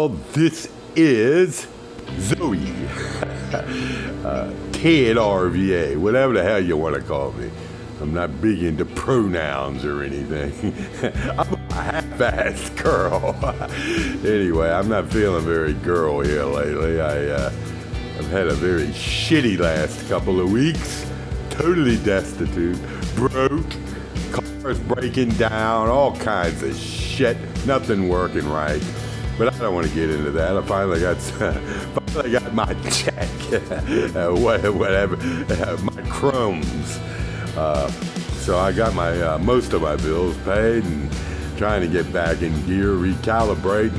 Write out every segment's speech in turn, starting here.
Well, this is Zoe. tedrva, whatever the hell you want to call me. I'm not big into pronouns or anything. I'm a half-assed girl. Anyway, I'm not feeling very girl here lately. I've had a very shitty last couple of weeks. Totally destitute, broke, cars breaking down, all kinds of shit. Nothing working right. But I don't want to get into that. I finally got my check, whatever, my crumbs. So I got my most of my bills paid and trying to get back in gear, recalibrate,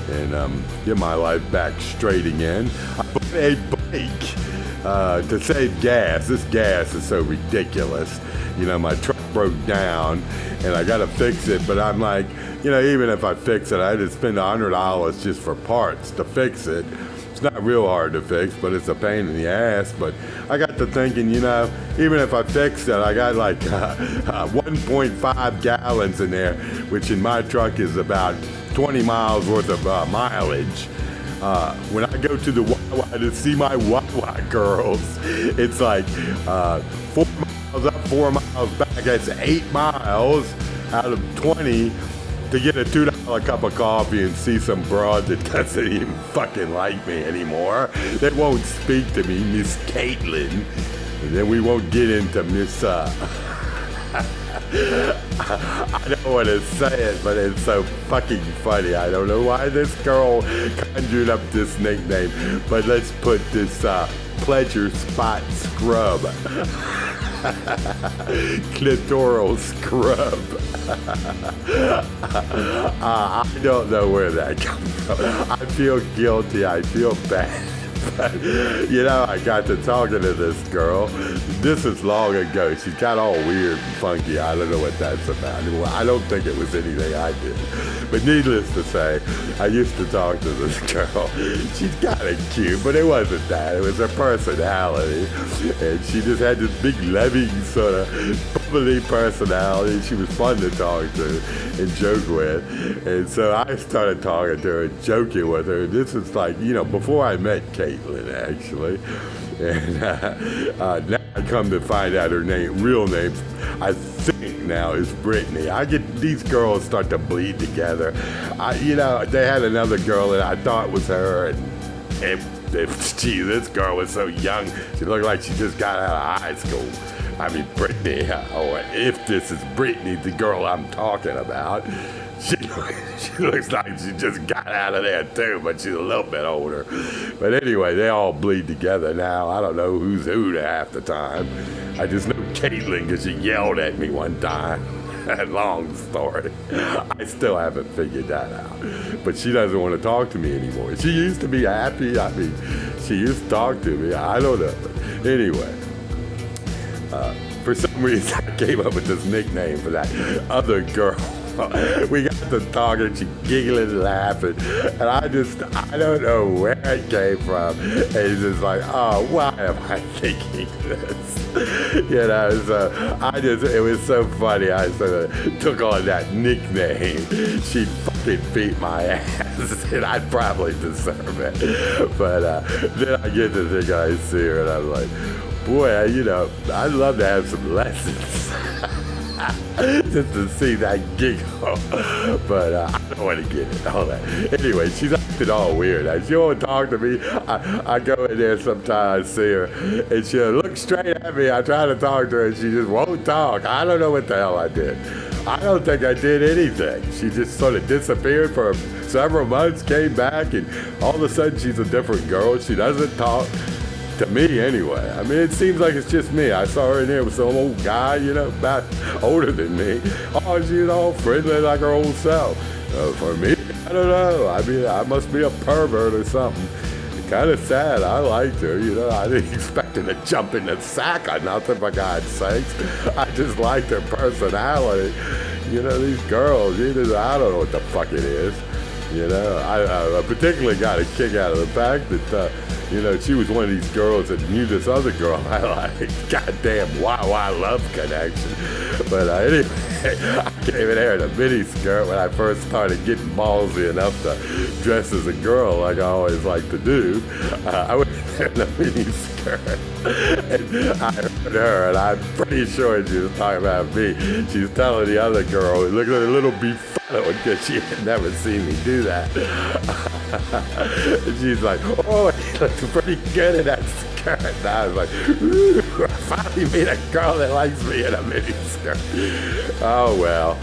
and get my life back straight again. I bought a bike to save gas. This gas is so ridiculous. You know, my truck broke down and I got to fix it, but I'm like, you know, even if I fix it, I had to spend $100 just for parts to fix it. It's not real hard to fix, but it's a pain in the ass. But I got to thinking, you know, even if I fix it, I got like 1.5 gallons in there, which in my truck is about 20 miles worth of mileage. When I go to the Wawa to see my Wawa girls, it's like 4 miles up, 4 miles back. That's 8 miles out of 20 to get a $2 cup of coffee and see some broad that doesn't even fucking like me anymore. They won't speak to me, Miss Caitlin. And then we won't get into Miss, I don't want to say it, but it's so fucking funny. I don't know why this girl conjured up this nickname, but let's put this pleasure spot scrub. Clitoral scrub. I don't know where that comes from. I feel guilty. I feel bad. But, you know, I got to talking to this girl. This is long ago. She got all weird and funky. I don't know what that's about. Well, I don't think it was anything I did. But needless to say, I used to talk to this girl. She's kind of cute, but it wasn't that. It was her personality. And she just had this big, loving, sort of bubbly personality. She was fun to talk to and joke with. And so I started talking to her and joking with her. This was like, you know, before I met Caitlin, actually. And now I come to find out her real name, I think now, is Brittany. I get these girls start to bleed together. You know, they had another girl that I thought was her, and gee, this girl was so young. She looked like she just got out of high school. I mean, Brittany, or if this is Brittany, the girl I'm talking about, she looks like she just got out of there too, but she's a little bit older. But anyway, they all bleed together now. I don't know who's who half the time. I just know Caitlin because she yelled at me one time. Long story. I still haven't figured that out. But she doesn't want to talk to me anymore. She used to be happy. I mean, she used to talk to me. I don't know. But anyway. For some reason, I came up with this nickname for that other girl. We got to talking, she giggling and laughing, and I don't know where it came from. And it's just like, oh, why am I thinking this? You know, so it was so funny. I sort of took on that nickname. She fucking beat my ass, and I'd probably deserve it. But then I get to think I see her, and I'm like, boy, you know, I'd love to have some lessons. Just to see that giggle. But I don't want to get into all that. Anyway, she's acting all weird. She won't talk to me. I go in there sometimes, I see her, and she'll look straight at me. I try to talk to her, and she just won't talk. I don't know what the hell I did. I don't think I did anything. She just sort of disappeared for several months, came back, and all of a sudden she's a different girl. She doesn't talk. To me, anyway. I mean, it seems like it's just me. I saw her in there with some old guy, you know, about older than me. Oh, she's all friendly like her old self. For me, I don't know. I mean, I must be a pervert or something. Kind of sad. I liked her, you know. I didn't expect her to jump in the sack or nothing, for God's sakes. I just liked her personality. You know, these girls, I don't know what the fuck it is. You know, I particularly got a kick out of the fact that You know, she was one of these girls that knew this other girl I like. Goddamn wow, I love connection. But anyway, I came in there in a mini skirt when I first started getting ballsy enough to dress as a girl like I always like to do. I went in a mini skirt. And I heard her, and I'm pretty sure she was talking about me. She's telling the other girl, look at her little befuddled because she had never seen me do that. And she's like, oh, he looks pretty good in that skirt. And I was like, ooh, I finally meet a girl that likes me in a mini skirt. Oh, well,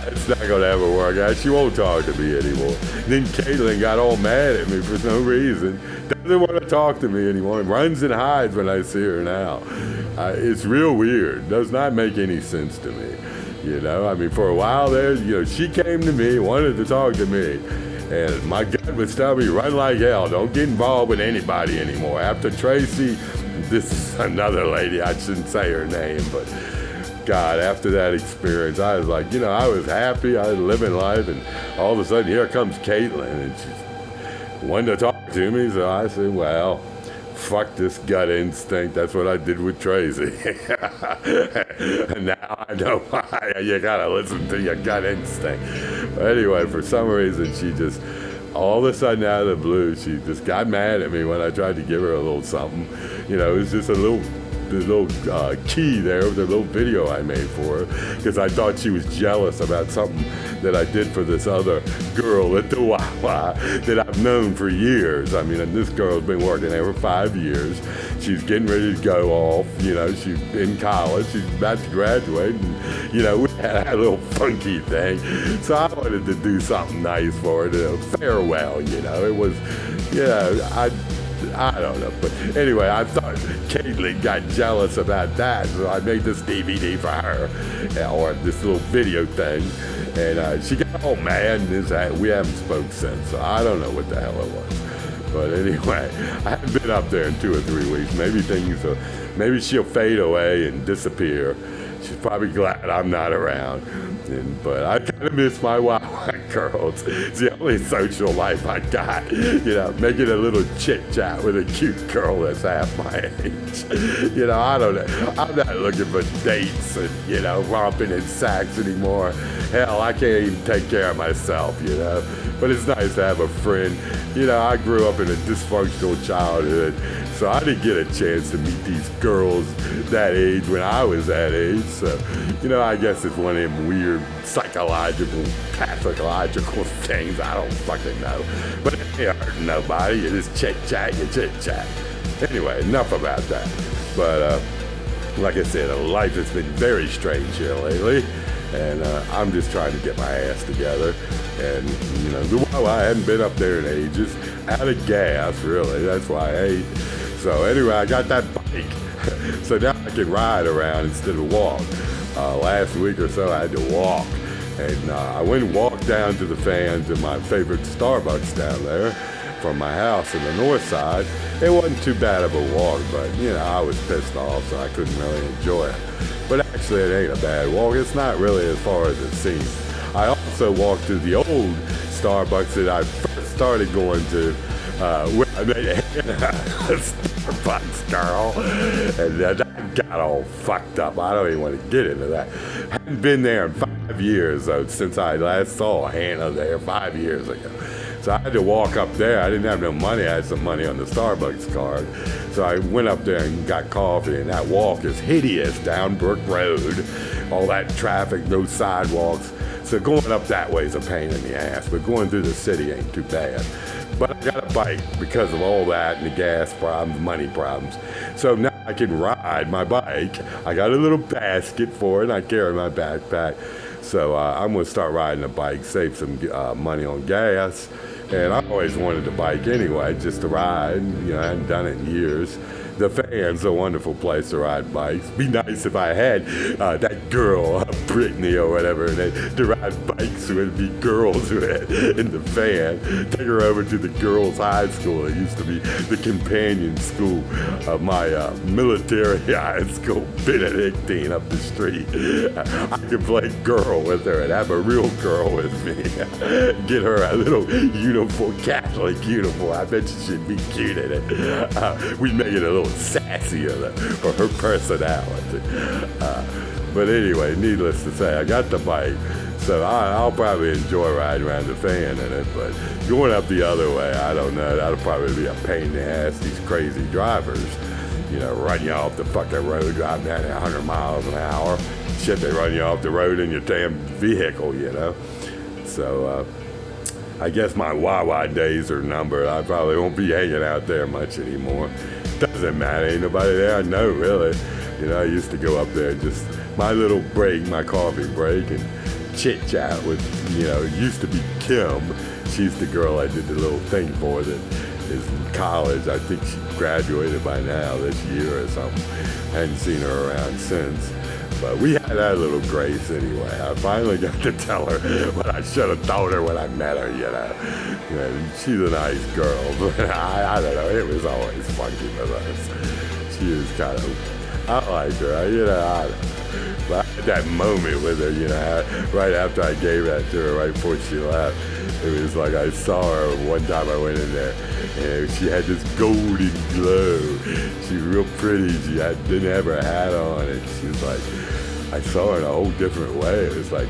it's not going to ever work out. She won't talk to me anymore. Then Caitlin got all mad at me for no reason. Doesn't want to talk to me anymore. Runs and hides when I see her now. It's real weird. Does not make any sense to me. You know, I mean, for a while there, you know, she came to me, wanted to talk to me. And my gut would tell me, run like hell. Don't get involved with anybody anymore. After Tracy, this is another lady. I shouldn't say her name, but God, after that experience, I was like, you know, I was happy. I was living life. And all of a sudden, here comes Caitlin. And she wanted to talk to me. So I said, well, fuck this gut instinct. That's what I did with Tracy. And now I know why. You gotta listen to your gut instinct. But anyway, for some reason, she just, all of a sudden out of the blue, she just got mad at me when I tried to give her a little something. You know, it was just a little key there with a little video I made for her because I thought she was jealous about something that I did for this other girl at the Wawa that I've known for years. I mean, this girl's been working there for 5 years. She's getting ready to go off. You know, she's in college. She's about to graduate. And, you know, we had a little funky thing. So I wanted to do something nice for her, a farewell, you know. It was, you know, I don't know, but anyway, I thought Caitlin got jealous about that, so I made this DVD for her, or this little video thing, and she got all mad, and we haven't spoke since, so I don't know what the hell it was. But anyway, I haven't been up there in 2 or 3 weeks. Maybe she'll fade away and disappear. She's probably glad I'm not around. But I kind of miss my Wawa girls. It's the only social life I got. You know, making a little chit-chat with a cute girl that's half my age. You know, I don't know. I'm not looking for dates and, you know, romping in sacks anymore. Hell, I can't even take care of myself, you know. But it's nice to have a friend. You know, I grew up in a dysfunctional childhood, so I didn't get a chance to meet these girls that age when I was that age. So, you know, I guess it's one of them weird psychological, pathological things. I don't fucking know. But it ain't hurting nobody. You just chit-chat, you chit-chat. Anyway, enough about that. But like I said, life has been very strange here lately. And I'm just trying to get my ass together. And, you know, I hadn't been up there in ages. Out of gas, really. That's why I ate. So anyway, I got that bike. So now I can ride around instead of walk. Last week or so, I had to walk. And I went and walked down to the fans in my favorite Starbucks down there from my house in the north side. It wasn't too bad of a walk, but, you know, I was pissed off, so I couldn't really enjoy it. But actually, it ain't a bad walk. It's not really as far as it seems. I also walked to the old Starbucks that I first started going to, where I made a Starbucks girl, and that got all fucked up. I don't even want to get into that. I hadn't been there in 5 years, though, since I last saw Hannah there 5 years ago. So I had to walk up there. I didn't have no money. I had some money on the Starbucks card. So I went up there and got coffee, and that walk is hideous down Brook Road. All that traffic, no sidewalks. So going up that way is a pain in the ass, but going through the city ain't too bad. But I got a bike because of all that and the gas problems, money problems. So now I can ride my bike. I got a little basket for it, and I carry my backpack. So I'm going to start riding a bike, save some money on gas. And I always wanted a bike anyway, just to ride. You know, I hadn't done it in years. The Fan's a wonderful place to ride bikes. Be nice if I had that girl Brittany or whatever, and to ride bikes with me girls in the van. Take her over to the girls' high school. It used to be the companion school of my military high school, Benedictine, up the street. I could play girl with her and have a real girl with me. Get her a little uniform, Catholic uniform. I bet she'd be cute in it. We'd make it a little sassier for her personality. But anyway, needless to say, I got the bike, so I'll probably enjoy riding around the van in it, but going up the other way, I don't know, that'll probably be a pain in the ass, these crazy drivers, run you off the fucking road, driving down at 100 miles an hour. Shit, they run you off the road in your damn vehicle, So, I guess my Wawa days are numbered. I probably won't be hanging out there much anymore. Doesn't matter, ain't nobody there I know, really. I used to go up there, just my little break, my coffee break, and chit-chat with, it used to be Kim. She's the girl I did the little thing for that is in college. I think she graduated by now this year or something. Hadn't seen her around since. But we had that little grace anyway. I finally got to tell her what I should have told her when I met her, She's a nice girl, but I don't know, it was always funky with us. She was kind of, I liked her, I don't know. But I had that moment with her, right after I gave that to her, right before she left. It was like I saw her one time I went in there, and she had this golden glow. She was real pretty. She didn't have her hat on, and she was like, I saw her in a whole different way. It was like,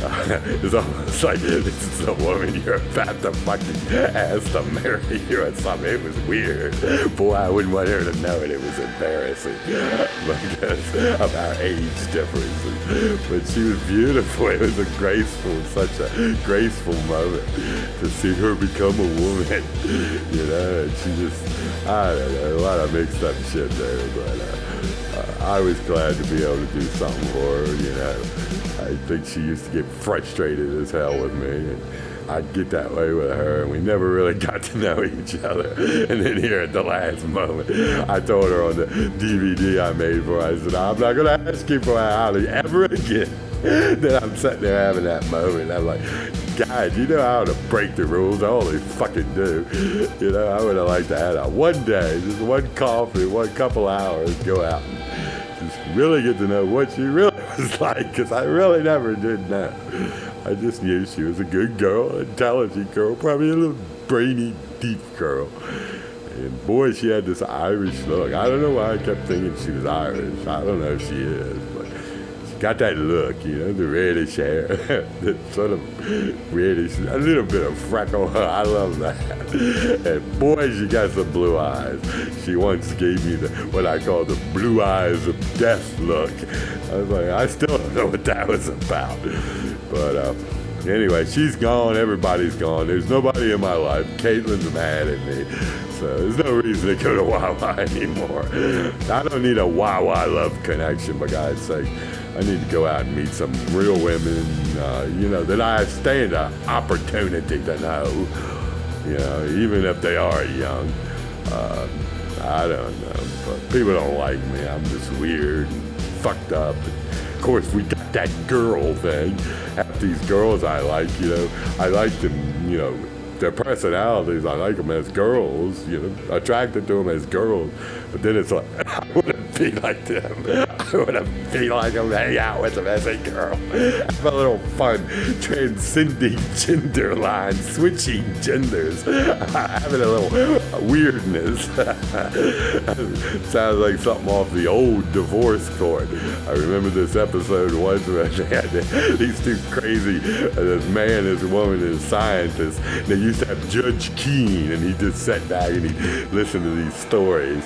it's almost like this is a woman you're about to fucking ask to marry you or something. It was weird. Boy, I wouldn't want her to know it. It was embarrassing because of our age differences. But she was beautiful. It was such a graceful moment to see her become a woman. And she just, I don't know, a lot of mixed up shit there. But I was glad to be able to do something for her, I think she used to get frustrated as hell with me, and I'd get that way with her, and we never really got to know each other. And then here at the last moment, I told her on the DVD I made for her, I said, I'm not going to ask you for a holiday ever again. Then I'm sitting there having that moment, and I'm like, God, you know how to break the rules? I only fucking do. I would have liked to have that one day, just one coffee, one couple hours, go out and just really get to know what she really was like, because I really never did know. I just knew she was a good girl, intelligent girl, probably a little brainy, deep girl. And boy, she had this Irish look. I don't know why I kept thinking she was Irish. I don't know if she is, but she got that look, the reddish hair, the sort of reddish, a little bit of freckle. I love that. And boy, she got some blue eyes. She once gave me what I call the blue eyes of death look. I was like, I still don't know what that was about. But anyway, she's gone. Everybody's gone. There's nobody in my life. Caitlin's mad at me. So there's no reason to go to Wawa anymore. I don't need a Wawa love connection, for God's sake. I need to go out and meet some real women, that I stand an opportunity to know, even if they are young. I don't know, but people don't like me. I'm just weird and fucked up. Of course, we got that girl thing. Half these girls I like, I like them, their personalities, I like them as girls, attracted to them as girls. But then it's like, I wouldn't be like them. I wouldn't be like them, hang out with them as a girl. Have a little fun, transcending gender lines, switching genders, having a little weirdness. Sounds like something off the old divorce court. I remember this episode once where they had these two crazy, this man, this woman, this scientist. They used to have Judge Keen, and he just sat back and he listened to these stories.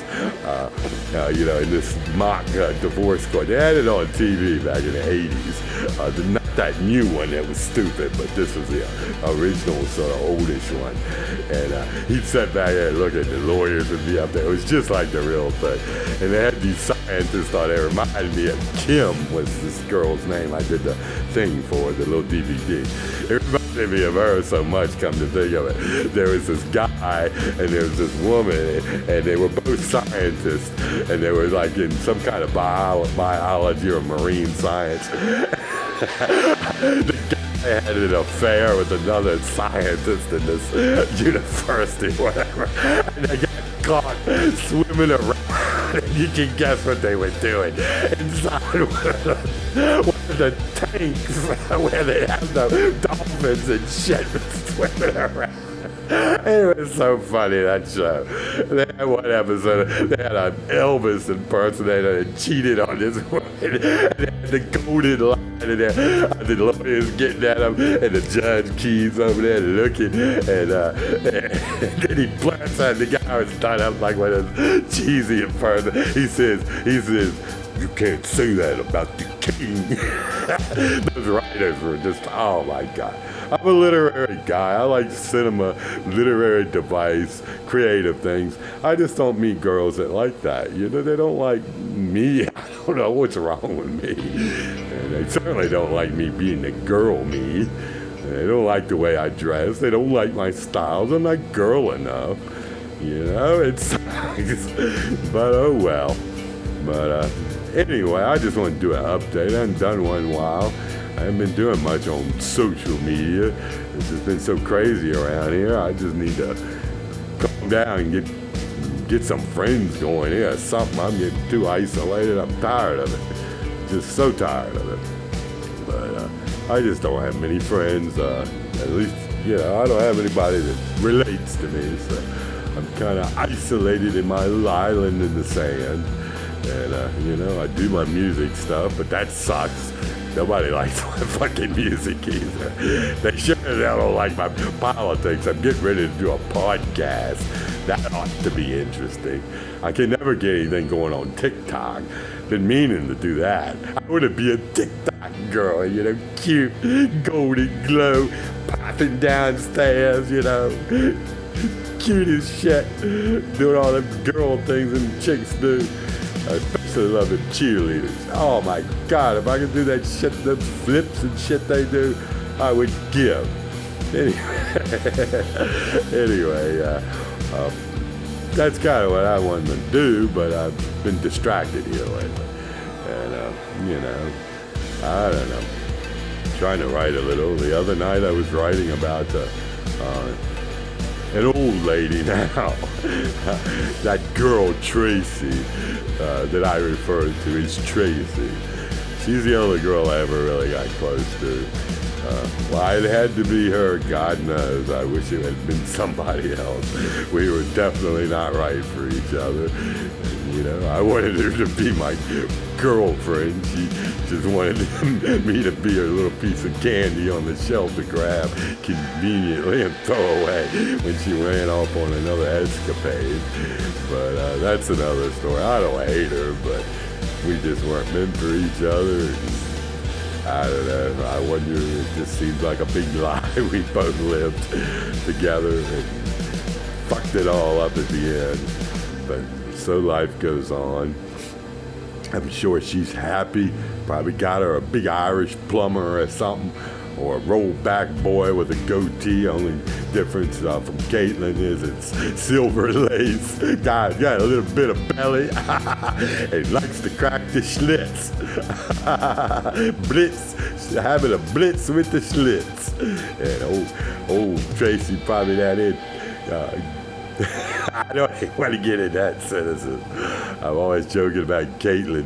In this mock divorce court. They had it on TV back in the 80s. Not that new one that was stupid, but this was the original sort of oldish one. And he'd sit back there and look at the lawyers and be up there. It was just like the real thing. And they had these scientists on there. It reminded me of Kim was this girl's name I did the thing for, the little DVD. It reminded me of her so much, come to think of it. There was this guy and there was this woman, and they were both scientists, and they were like in some kind of biology or marine science. The guy had an affair with another scientist in this university, whatever. And they got caught swimming around. And you can guess what they were doing inside one of the tanks where they have the dolphins and shit swimming around. It was so funny, that show. They had one episode, they had an Elvis impersonator that cheated on this woman. And they had the golden line in there. The lawyer's getting at him, and the judge Keys over there looking. And then he blurts out, the guy was done up like one of those cheesy impersonators. He says, "You can't say that about the king." Those writers were just, oh my God. I'm a literary guy. I like cinema, literary device, creative things. I just don't meet girls that like that. You know, they don't like me. I don't know what's wrong with me. And they certainly don't like me being the girl me. They don't like the way I dress. They don't like my styles. I'm not girl enough. You know, it sucks. But oh well. But anyway, I just want to do an update. I haven't done one in a while. I haven't been doing much on social media. It's just been so crazy around here. I just need to calm down and get some friends going here or something. I'm getting too isolated. I'm tired of it. Just so tired of it. But I just don't have many friends. At least, you know, I don't have anybody that relates to me. So I'm kind of isolated in my little island in the sand. And, you know, I do my music stuff, but that sucks. Nobody likes my fucking music either. They sure don't like my politics. I'm getting ready to do a podcast. That ought to be interesting. I can never get anything going on TikTok. Been meaning to do that. I want to be a TikTok girl, you know, cute, golden glow, popping downstairs, you know, cute as shit, doing all them girl things and chicks do. I especially love the cheerleaders. Oh my God, if I could do that shit, those flips and shit they do, I would give. Anyway, that's kind of what I wanted to do, but I've been distracted here lately. And, you know, I don't know. Trying to write a little. The other night I was writing about an old lady now. That girl Tracy that I referred to as Tracy. She's the only girl I ever really got close to. Why it had to be her, God knows. I wish it had been somebody else. We were definitely not right for each other. And, you know, I wanted her to be my girlfriend. She just wanted me to be her little piece of candy on the shelf to grab conveniently and throw away when she ran off on another escapade. But that's another story. I don't hate her, but we just weren't meant for each other. I don't know. I wonder, it just seems like a big lie. We both lived together and fucked it all up at the end. But so life goes on. I'm sure she's happy. Probably got her a big Irish plumber or something, or a rollback boy with a goatee. Only difference from Caitlin is it's silver lace. Got a little bit of belly. And likes to crack the schlitz. Blitz. Having a blitz with the schlitz. And old Tracy probably that it. I don't want to get in that cynicism. I'm always joking about Caitlin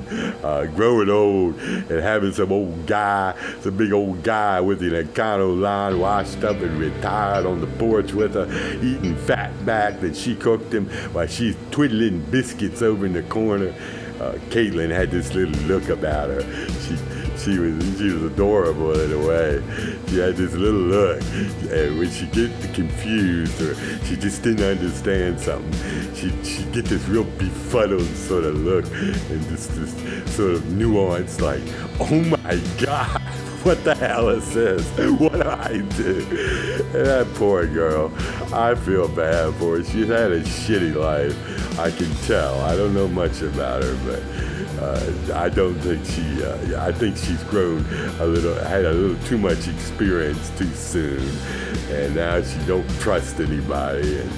growing old and having some big old guy with an Econo line washed up and retired on the porch with her, eating fat back that she cooked him while she's twiddling biscuits over in the corner. Caitlin had this little look about her. She was adorable in a way. She had this little look, and when she get confused or she just didn't understand something, she'd get this real befuddled sort of look and this sort of nuance like, oh my God, what the hell is this? What do I do? And that poor girl, I feel bad for her. She's had a shitty life, I can tell. I don't know much about her, but I don't think I think she's grown had a little too much experience too soon, and now she don't trust anybody, and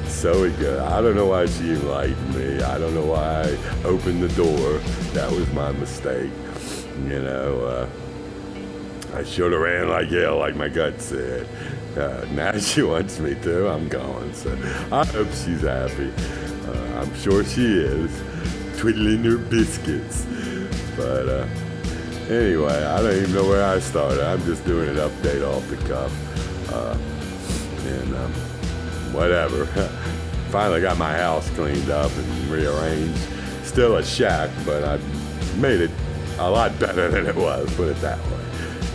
so I don't know why she enlightened me. I don't know why I opened the door. That was my mistake, you know. I should have ran like hell, like my gut said. Now she wants me to. I'm gone. So I hope she's happy. I'm sure she is. Twiddling her biscuits. But anyway, I don't even know where I started. I'm just doing an update off the cuff. And whatever. Finally got my house cleaned up and rearranged. Still a shack, but I made it a lot better than it was, put it that way.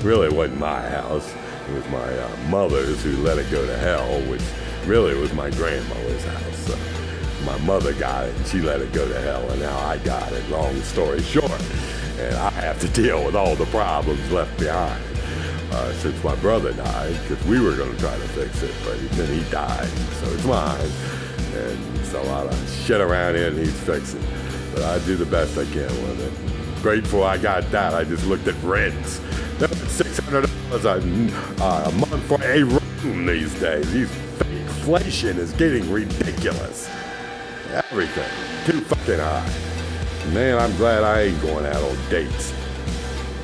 Really wasn't my house. It was my mother's, who let it go to hell, which really was my grandmother's house. So my mother got it and she let it go to hell, and now I got it, long story short. And I have to deal with all the problems left behind since my brother died, because we were going to try to fix it, but then he died, so it's mine. And it's a lot of shit around here and he's fixing. But I do the best I can with it. Grateful I got that. I just looked at rents. They're $600 a month for a room these days. Inflation is getting ridiculous. Everything. Too fucking high. Man, I'm glad I ain't going out on dates.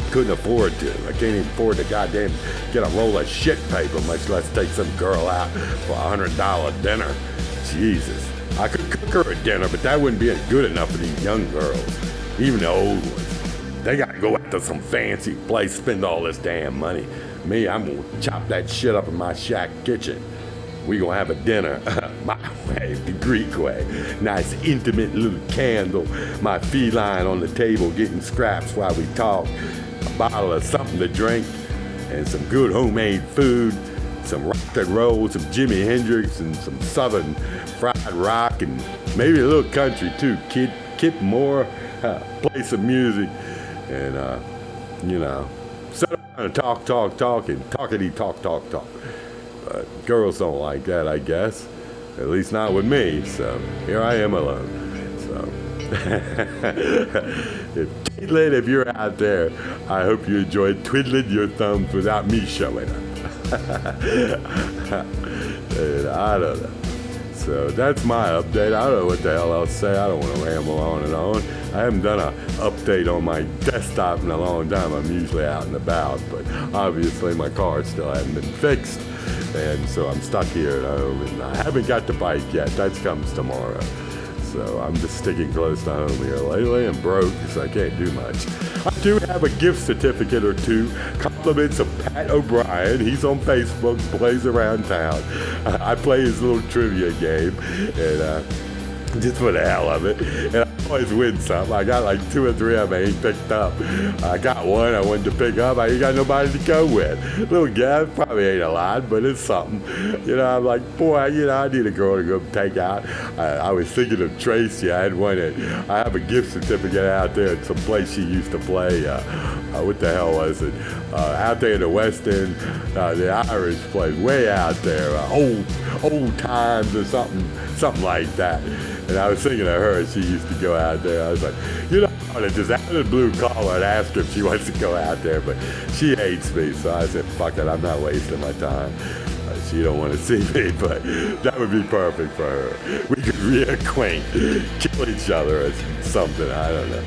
Couldn't afford to. I can't even afford to goddamn get a roll of shit paper, much less take some girl out for $100 dinner. Jesus. I could cook her a dinner, but that wouldn't be good enough for these young girls. Even the old ones. They gotta go out to some fancy place, spend all this damn money. Me, I'm gonna chop that shit up in my shack kitchen. We gonna have a dinner my way, the Greek way. Nice intimate little candle, my feline on the table getting scraps while we talk, a bottle of something to drink, and some good homemade food, some rock and roll, some Jimi Hendrix, and some southern fried rock, and maybe a little country too. Kip Moore, play some music, and sit around and talk, and talkity talk. But girls don't like that, I guess. At least not with me, so here I am alone. So, Caitlin, if you're out there, I hope you enjoyed twiddling your thumbs without me showing up. And I don't know. So that's my update. I don't know what the hell else to say. I don't want to ramble on and on. I haven't done an update on my desktop in a long time. I'm usually out and about, but obviously my car still hasn't been fixed. And so I'm stuck here at home, and I haven't got the bike yet. That comes tomorrow. So I'm just sticking close to home here lately and broke, so I can't do much. I do have a gift certificate or two. Compliments of Pat O'Brien. He's on Facebook, plays around town. I play his little trivia game, and just for the hell of it. And I always win something. I got like 2 or 3 of them I ain't picked up. I got one I wanted to pick up. I ain't got nobody to go with. Little guy, probably ain't a lot, but it's something. I'm like, boy, I need a girl to go take out. I was thinking of Tracy. I had one I have a gift certificate out there at some place she used to play. What the hell was it? Out there in the West End, the Irish place, way out there. Old times or something like that. And I was thinking of her. She used to go out there. I was like, I just out of the blue call her and ask her if she wants to go out there, but she hates me. So I said, fuck it, I'm not wasting my time. She don't want to see me, but that would be perfect for her. We could reacquaint, kill each other or something. I don't know.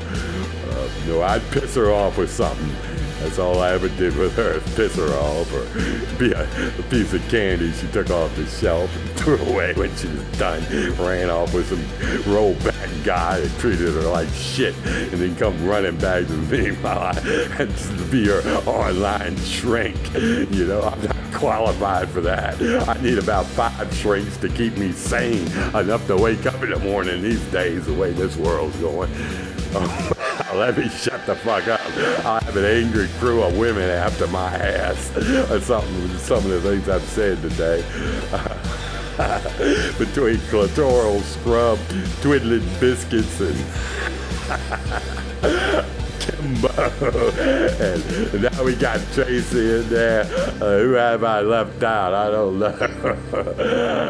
I'd piss her off with something. That's all I ever did with her, is piss her off or be a piece of candy she took off the shelf and threw away when she was done. Ran off with some rollback guy that treated her like shit and then come running back to me while I had to be her online shrink. I'm not qualified for that. I need about 5 shrinks to keep me sane enough to wake up in the morning these days, the way this world's going. Let me shut the fuck up. I'll have an angry crew of women after my ass or something. Some of the things I've said today. Between clitoral scrub, twiddling biscuits, and Kimbo. And now we got Tracy in there. Who have I left out? I don't know.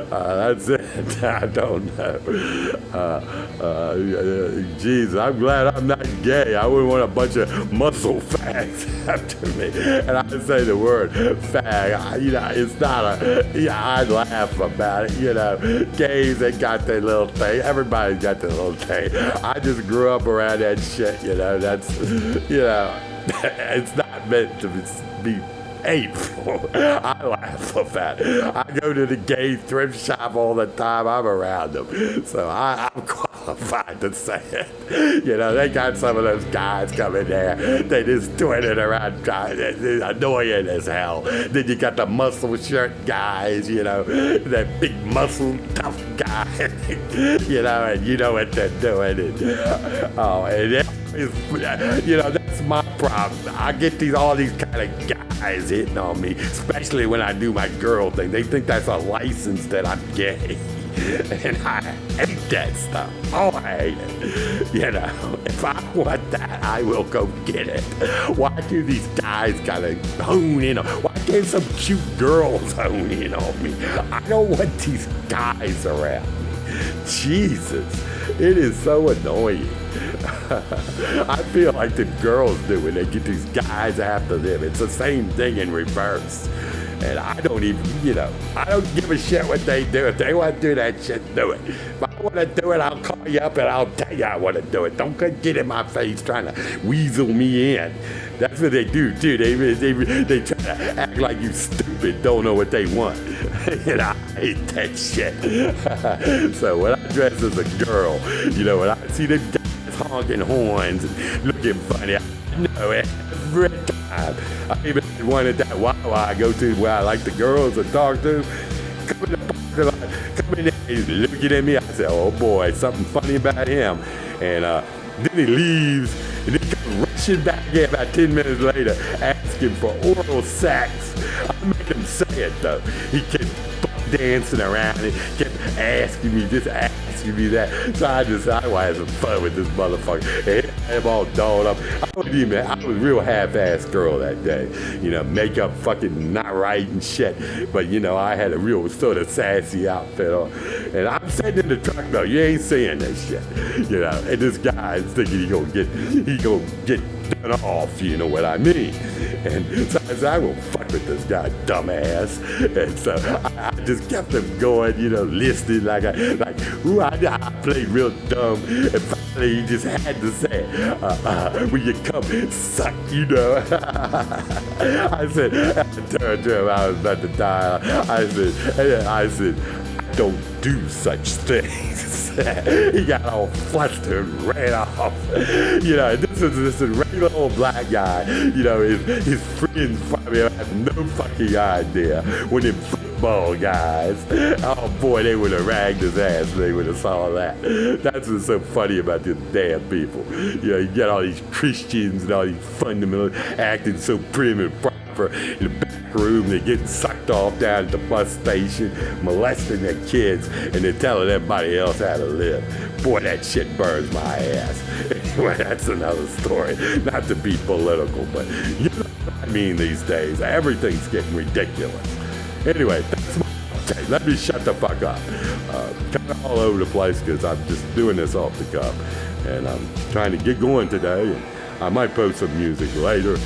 That's it. I don't know. Jeez, I'm glad I'm not gay. I wouldn't want a bunch of muscle fags after me. And I say the word fag. It's not I'd laugh about it. Gays, they got their little thing. Everybody's got their little thing. I just grew up around that shit. That's, it's not meant to be hateful. I laugh at that. I go to the gay thrift shop all the time. I'm around them. So I'm qualified to say it. You know, they got some of those guys coming there. They just twitting around, annoying as hell. Then you got the muscle shirt guys, you know, that big muscle tough guy, you know, and you know what they're doing. You know, that's my problem. I get all these kind of guys hitting on me, especially when I do my girl thing. They think that's a license that I'm gay. And I hate that stuff. Oh, I hate it. You know, if I want that, I will go get it. Why do these guys gotta hone in on? Why can't some cute girls hone in on me? I don't want these guys around me. Jesus, it is so annoying. I feel like the girls do when they get these guys after them. It's the same thing in reverse. And I don't even, you know, I don't give a shit what they do. If they want to do that shit, do it. If I want to do it, I'll call you up and I'll tell you I want to do it. Don't get in my face trying to weasel me in. That's what they do, too. They try to act like you stupid, don't know what they want. And I hate that shit. So when I dress as a girl, you know, when I see them guys honking horns and looking funny, I know every time. I even had one at that Wawa I go to where I like the girls to talk to. Come in the parking lot, come in there, he's looking at me. I said, oh boy, something funny about him. And then he leaves, and then comes rushing back in about 10 minutes later, asking for oral sex. I made him say it though. He kept dancing around and kept asking me this, asking me that. So I was having fun with this motherfucker. I'm all dolled up. I was a real half-ass girl that day. You know, makeup fucking not right and shit. But you know, I had a real sort of sassy outfit on. And I'm sitting in the truck though. You ain't seeing this shit. You know, and this guy is thinking he gonna get done off, you know what I mean? And so I said, I won't fuck with this guy, dumbass. And so I just kept him going, you know, listening like I played real dumb. And finally he just had to say, when you come, suck, you know. I turned to him, I was about to die. I said, I don't do such things. He got all flustered and ran off. You know, this is a regular old black guy. You know, his friends probably have no fucking idea. When them football guys, oh boy, they would have ragged his ass if they would have saw that. That's what's so funny about these damn people. You know, you get all these Christians and all these fundamentalists acting so prim and proper in the back room. They're getting sucked off down at the bus station, molesting their kids, and they're telling everybody else how to live. Boy, that shit burns my ass. Anyway, that's another story. Not to be political, but you know what I mean these days. Everything's getting ridiculous. Anyway, that's my update. Let me shut the fuck up. Kind of all over the place because I'm just doing this off the cuff. And I'm trying to get going today. And I might post some music later.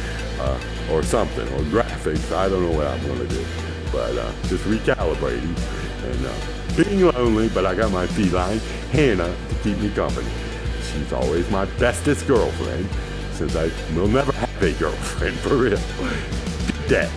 Or something, or graphics. I don't know what I'm going to do. But just recalibrating and being lonely, but I got my feline, Hannah, to keep me company. She's always my bestest girlfriend, since I will never have a girlfriend, for real. Good day.